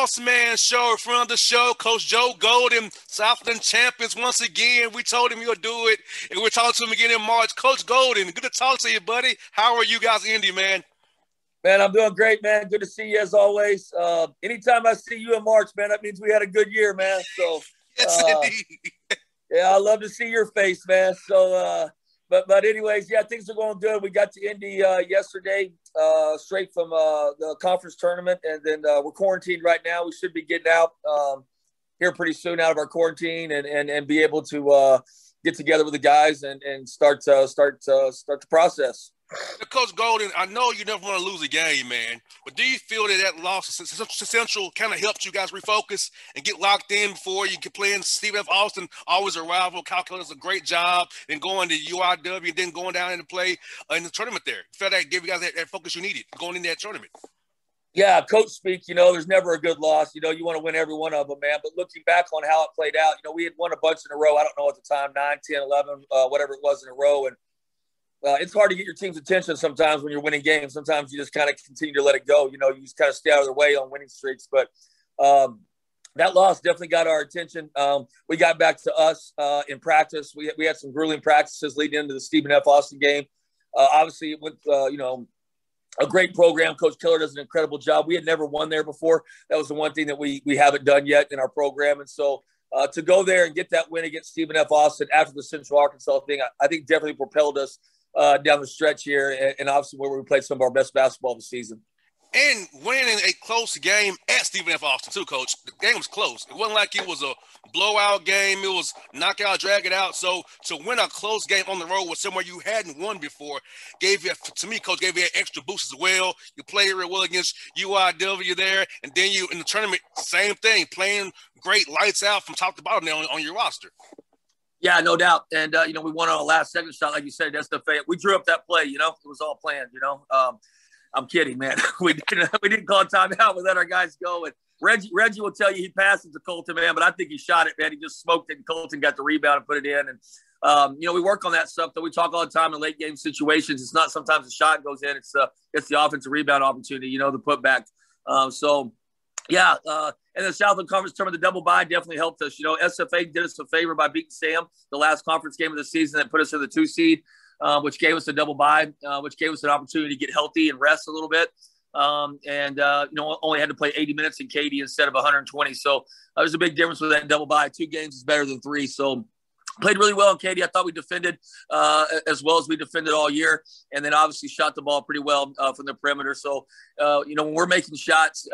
Bossman Show, friend of the show, Coach Joe Golden, Southland champions once again. We told him he'll do it, and we're talking to him again in March. Coach Golden, good to talk to you, buddy. How are you guys in Indy, man? Man, I'm doing great, man. Good to see you as always. Anytime I see you in March, man, that means we had a good year, man. So, yes, indeed. Yeah, I love to see your face, man. So, but anyways, yeah, things are going good. We got to Indy yesterday, straight from the conference tournament, and then we're quarantined right now. We should be getting out here pretty soon out of our quarantine and be able to get together with the guys and start the process. Coach Golden, I know you never want to lose a game, man, but do you feel that loss to Central kind of helped you guys refocus and get locked in before you could play in Stephen F. Austin, always a rival? Calculator does a great job, then going to UIW and then going down and play in the tournament there. You felt that gave you guys that focus you needed going in that tournament. Yeah, coach speak, there's never a good loss. You want to win every one of them, man. But looking back on how it played out, we had won a bunch in a row. I don't know at the time, 9, 10, 11, whatever it was in a row. And it's hard to get your team's attention sometimes when you're winning games. Sometimes you just kind of continue to let it go. You just kind of stay out of their way on winning streaks. But that loss definitely got our attention. We got back to us in practice. We had some grueling practices leading into the Stephen F. Austin game. Obviously, it went, a great program. Coach Killer does an incredible job. We had never won there before. That was the one thing that we haven't done yet in our program. And so to go there and get that win against Stephen F. Austin after the Central Arkansas thing, I think definitely propelled us down the stretch here, and obviously where we played some of our best basketball this season. And winning a close game at Stephen F. Austin, too, Coach. The game was close. It wasn't like it was a blowout game. It was knockout, drag it out. So to win a close game on the road with somewhere you hadn't won before gave you, to me, Coach, gave you an extra boost as well. You played real well against UIW there, and then you, in the tournament, same thing, playing great, lights out from top to bottom there on your roster. Yeah, no doubt. And, we won on a last second shot. Like you said, that's the fate. We drew up that play, it was all planned, I'm kidding, man. we didn't call timeout. We let our guys go. And Reggie will tell you he passed it to Colton, man, but I think he shot it, man. He just smoked it, and Colton got the rebound and put it in. And, we work on that stuff, though. We talk all the time in late game situations. It's not sometimes a shot goes in. It's the offensive rebound opportunity, the putback. Yeah, and the Southland Conference tournament, the double bye definitely helped us. SFA did us a favor by beating Sam, the last conference game of the season that put us in the 2 seed, which gave us a double bye, which gave us an opportunity to get healthy and rest a little bit. Only had to play 80 minutes in Katy instead of 120. So there's a big difference with that double bye. 2 games is better than 3. So played really well in Katy. I thought we defended as well as we defended all year, and then obviously shot the ball pretty well from the perimeter. So, when we're making shots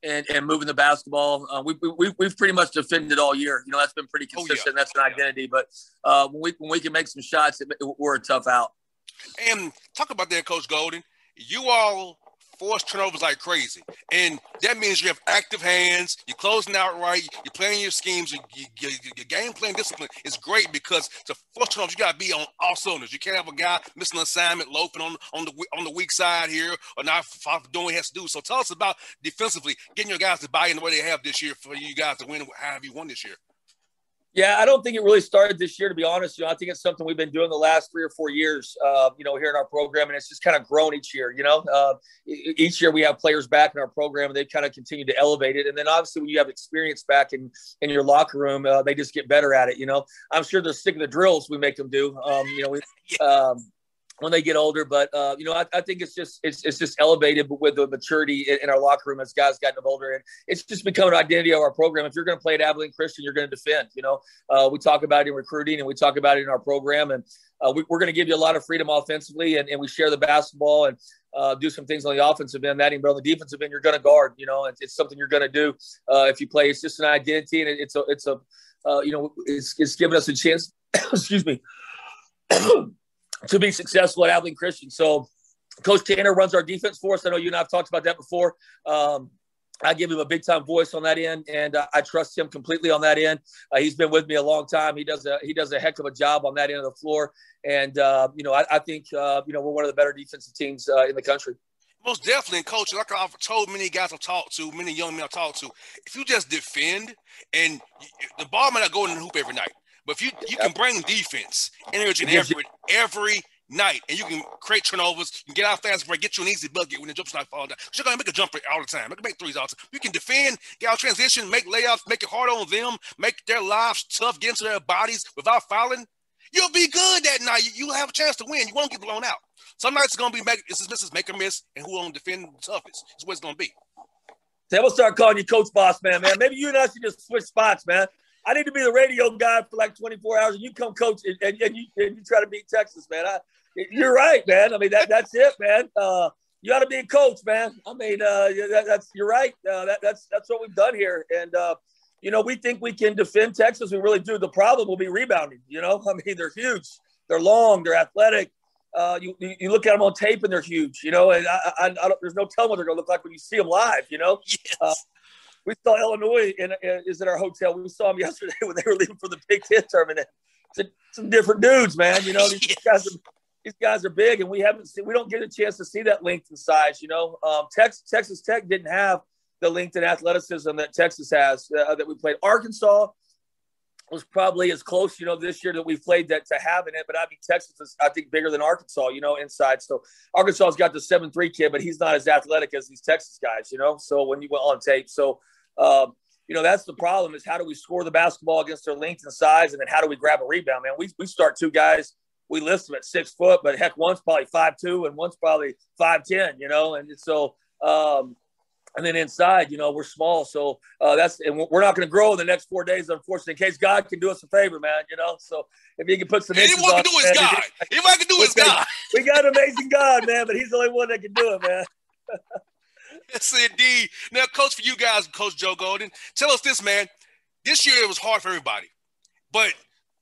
and moving the basketball, we've pretty much defended all year. That's been pretty consistent. That's an identity. But when we can make some shots, we're a tough out. And talk about that, Coach Golden. You all force turnovers like crazy, and that means you have active hands, you're closing out right, you're playing your schemes, your game plan discipline is great, because to force turnovers, you got to be on all cylinders. You can't have a guy missing an assignment, loafing on the weak side here, or not doing what he has to do. So tell us about defensively getting your guys to buy in the way they have this year for you guys to win however you won this year. Yeah, I don't think it really started this year, to be honest. I think it's something we've been doing the last 3 or 4 years, here in our program, and it's just kind of grown each year. Each year we have players back in our program, and they kind of continue to elevate it. And then obviously when you have experience back in your locker room, they just get better at it. I'm sure they're sick of the drills we make them do. When they get older, but I think it's just elevated with the maturity in our locker room as guys gotten older, and it's just become an identity of our program. If you're going to play at Abilene Christian, you're going to defend. We talk about it in recruiting, and we talk about it in our program, and we're going to give you a lot of freedom offensively, and we share the basketball and do some things on the offensive end. But on the defensive end, you're going to guard. It's something you're going to do if you play. It's just an identity, and it's given us a chance. Excuse me. To be successful at Abilene Christian. So Coach Tanner runs our defense for us. I know you and I have talked about that before. I give him a big-time voice on that end, and I trust him completely on that end. He's been with me a long time. He does a heck of a job on that end of the floor. And, I think, we're one of the better defensive teams in the country. Most definitely. And, Coach, like I've told many guys I've talked to, many young men I've talked to, if you just defend, and the ball might not go in the hoop every night, but if you can bring defense, energy, and effort every night, and you can create turnovers, you can get out fast break, get you an easy bucket when the jump shot falls down. You're going to make a jumper all the time. Make threes all the time. You can defend, get out transition, make layups, make it hard on them, make their lives tough, get into their bodies without fouling. You'll be good that night. You'll have a chance to win. You won't get blown out. Some nights it's going to be make or miss, and who won't defend the toughest. That's what it's going to be. So we'll start calling you Coach Bossman, man. Maybe you and I should just switch spots, man. I need to be the radio guy for like 24 hours, and you come coach, and you try to beat Texas, man. You're right, man. I mean, that's it, man. You ought to be a coach, man. I mean, you're right. That's what we've done here, and we think we can defend Texas. We really do. The problem will be rebounding. I mean, they're huge, they're long, they're athletic. You look at them on tape, and they're huge. And I don't, there's no telling what they're going to look like when you see them live. Yes. We saw Illinois is at our hotel. We saw them yesterday when they were leaving for the Big Ten tournament. Some different dudes, man. These guys are big, and we don't get a chance to see that length and size. Texas Tech didn't have the length and athleticism that Texas has that we played. Arkansas was probably as close, this year that we played that to having it. But I mean, Texas is, I think, bigger than Arkansas, inside. So Arkansas's got the 7'3" kid, but he's not as athletic as these Texas guys, So when you went on tape, that's the problem is how do we score the basketball against their length and size, and then how do we grab a rebound, man? We start two guys, we list them at 6 foot, but heck, one's probably 5'2" and one's probably 5'10", and so. And then inside, we're small. So and we're not going to grow in the next 4 days, unfortunately, in case God can do us a favor, man, So if he can put some inches on. Anyone can do is God. Anybody can do is God. We got an amazing God, man, but he's the only one that can do it, man. Yes, indeed. Now, Coach, for you guys, Coach Joe Golden, tell us this, man. This year it was hard for everybody. But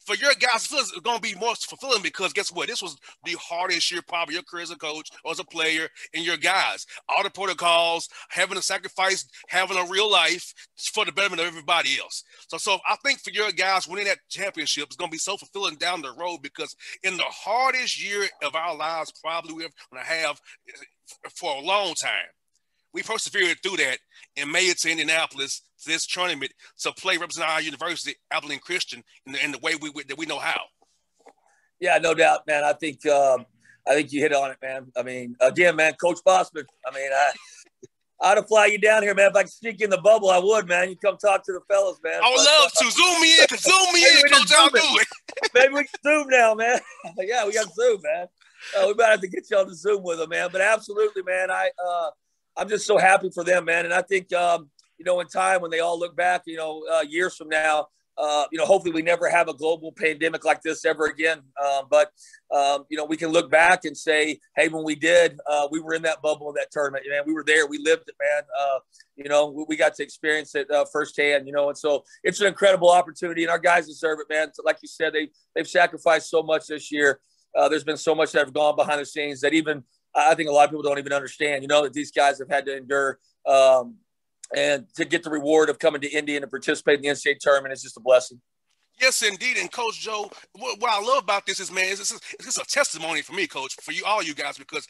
for your guys, it's going to be more fulfilling because guess what? This was the hardest year probably your career as a coach or as a player and your guys. All the protocols, having to sacrifice, having a real life for the betterment of everybody else. So I think for your guys winning that championship is going to be so fulfilling down the road because in the hardest year of our lives probably we're going to have for a long time, we persevered through that and made it to Indianapolis to this tournament to play represent our university, Abilene Christian, in the way we know how. Yeah, no doubt, man. I think you hit on it, man. I mean, again, man, Coach Bossman. I mean, I'd have fly you down here, man. If I could sneak in the bubble, I would, man. You come talk to the fellas, man. I would love to. Zoom me in, Coach. I'll do it. Maybe we can Zoom now, man. Yeah, we got Zoom, man. We might have to get you on the Zoom with them, man. But absolutely, man. I'm just so happy for them, man. And I think, in time when they all look back, years from now, hopefully we never have a global pandemic like this ever again. But we can look back and say, hey, when we did, we were in that bubble of that tournament, man. We were there. We lived it, man. We got to experience it firsthand, and so it's an incredible opportunity, and our guys deserve it, man. So like you said, they've sacrificed so much this year. There's been so much that have gone behind the scenes that even I think a lot of people don't even understand, that these guys have had to endure and to get the reward of coming to Indy and to participate in the NCAA tournament is just a blessing. Yes, indeed. And Coach Joe, what I love about this is, man, it's just a testimony for me, Coach, for all you guys, because,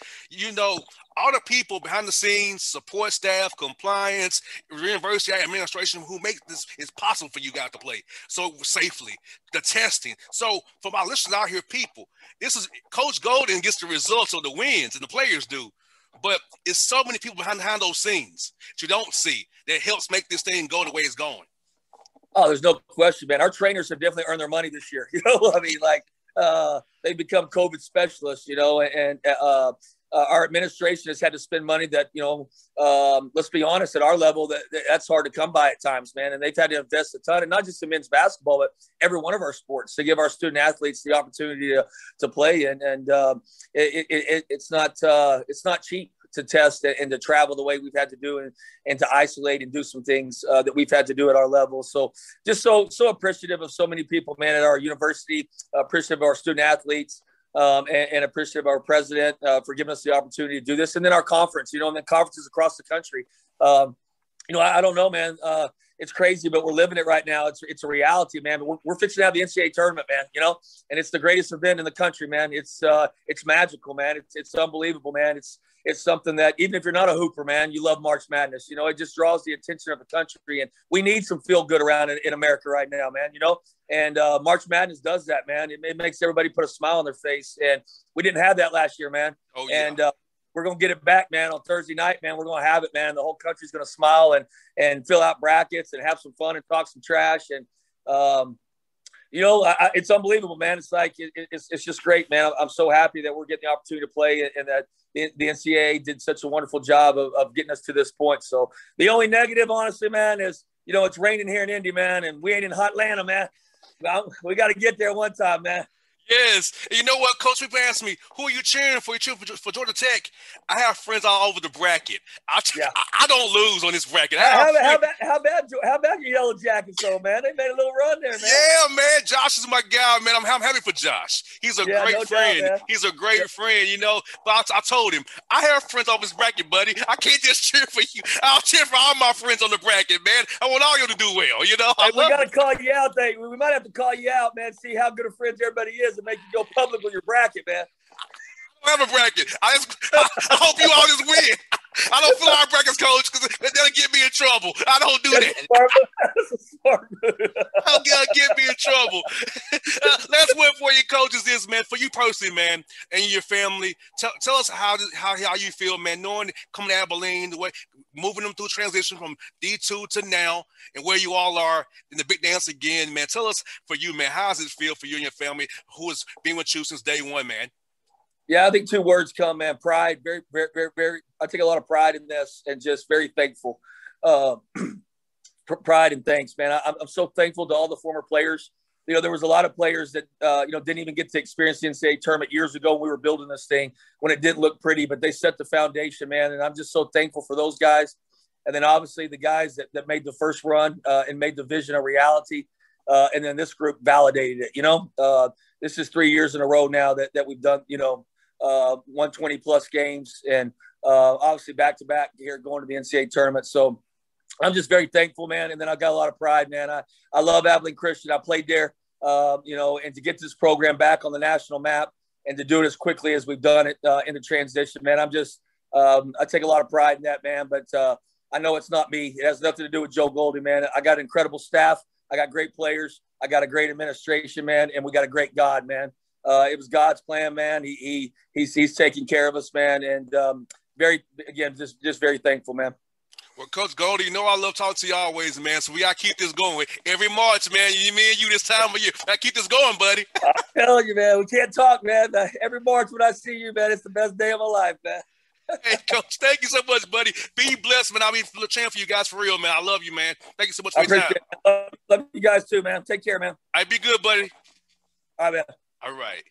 all the people behind the scenes, support staff, compliance, university administration who make this is possible for you guys to play so safely, the testing. So for my listeners out here, people, this is Coach Golden gets the results of the wins and the players do. But it's so many people behind those scenes that you don't see that helps make this thing go the way it's going. Oh, there's no question, man. Our trainers have definitely earned their money this year. I mean, they've become COVID specialists, and our administration has had to spend money that, let's be honest, at our level, that's hard to come by at times, man. And they've had to invest a ton, and not just in men's basketball, but every one of our sports to give our student athletes the opportunity to play. And it's not cheap to test and to travel the way we've had to do and to isolate and do some things that we've had to do at our level. So just so appreciative of so many people, man, at our university, appreciative of our student athletes, and appreciative of our president for giving us the opportunity to do this. And then our conference, and then conferences across the country. I don't know, man. It's crazy, but we're living it right now. It's a reality, man. But we're fixing to have the NCAA tournament, man, and it's the greatest event in the country, man. It's magical, man. It's unbelievable, man. it's something that even if you're not a hooper, man, you love March Madness. You know, it just draws the attention of the country, and we need some feel good around in America right now, man. You know, and March Madness does that, man. It makes everybody put a smile on their face, and we didn't have that last year, man. Oh, yeah. And we're going to get it back, man, on Thursday night, man. We're going to have it, man. The whole country's going to smile and fill out brackets and have some fun and talk some trash. And, you know, it's unbelievable, man. It's like it's just great, man. I'm so happy that we're getting the opportunity to play and that the NCAA did such a wonderful job of getting us to this point. So the only negative, honestly, man, is, you know, it's raining here in Indy, man, and we ain't in hot Atlanta, man. We got to get there one time, man. Yes. And you know what, Coach? People ask me, who are you cheering for? You cheering for Georgia Tech? I have friends all over the bracket. I don't lose on this bracket. How about your Yellow Jackets, though, man? They made a little run there, man. Yeah, man. Josh is my guy, man. I'm happy for Josh. He's a great friend. Doubt, he's a great friend, you know. But I told him, I have friends off this bracket, buddy. I can't just cheer for you. I'll cheer for all my friends on the bracket, man. I want all you to do well, you know. Hey, we got to call you out. We might have to call you out, man, see how good of friends everybody is and make you go public with your bracket, man. I don't have a bracket. I hope you all just win. I don't fill our brackets, Coach, because that'll get me in trouble. I don't do that. That's a smart move. That'll get me in trouble. Last word for you, Coach, is this, man. For you personally, man, and your family, tell us how you feel, man, knowing coming to Abilene, the way moving them through transition from D2 to now, and where you all are in the big dance again, man. Tell us for you, man, how does it feel for you and your family who has been with you since day one, man? Yeah, I think two words come, man. Pride. Very, very, very, very. I take a lot of pride in this, and just very thankful. Pride and thanks, man. I'm so thankful to all the former players. You know, there was a lot of players that you know, didn't even get to experience the NCAA tournament years ago when we were building this thing, when it didn't look pretty, but they set the foundation, man. And I'm just so thankful for those guys. And then obviously the guys that made the first run and made the vision a reality. And then this group validated it. You know, this is 3 years in a row now that we've done, you know, 120 plus games and obviously back to back here going to the NCAA tournament. So I'm just very thankful, man. And then I got a lot of pride, man. I love Abilene Christian. I played there, you know, and to get this program back on the national map and to do it as quickly as we've done it in the transition, man. I'm just, I take a lot of pride in that, man. But I know it's not me. It has nothing to do with Joe Goldie, man. I got incredible staff. I got great players. I got a great administration, man. And we got a great God, man. It was God's plan, man. He's taking care of us, man. And just very thankful, man. Well, Coach Goldie, you know I love talking to you always, man. So we got to keep this going. Every March, man, me and you this time of year. Got to keep this going, buddy. I'm telling you, man, we can't talk, man. Every March when I see you, man, it's the best day of my life, man. Hey, Coach, thank you so much, buddy. Be blessed, man. I'll be cheering for you guys for real, man. I love you, man. Thank you so much for your time. Love you guys too, man. Take care, man. All right, be good, buddy. All right, man. All right.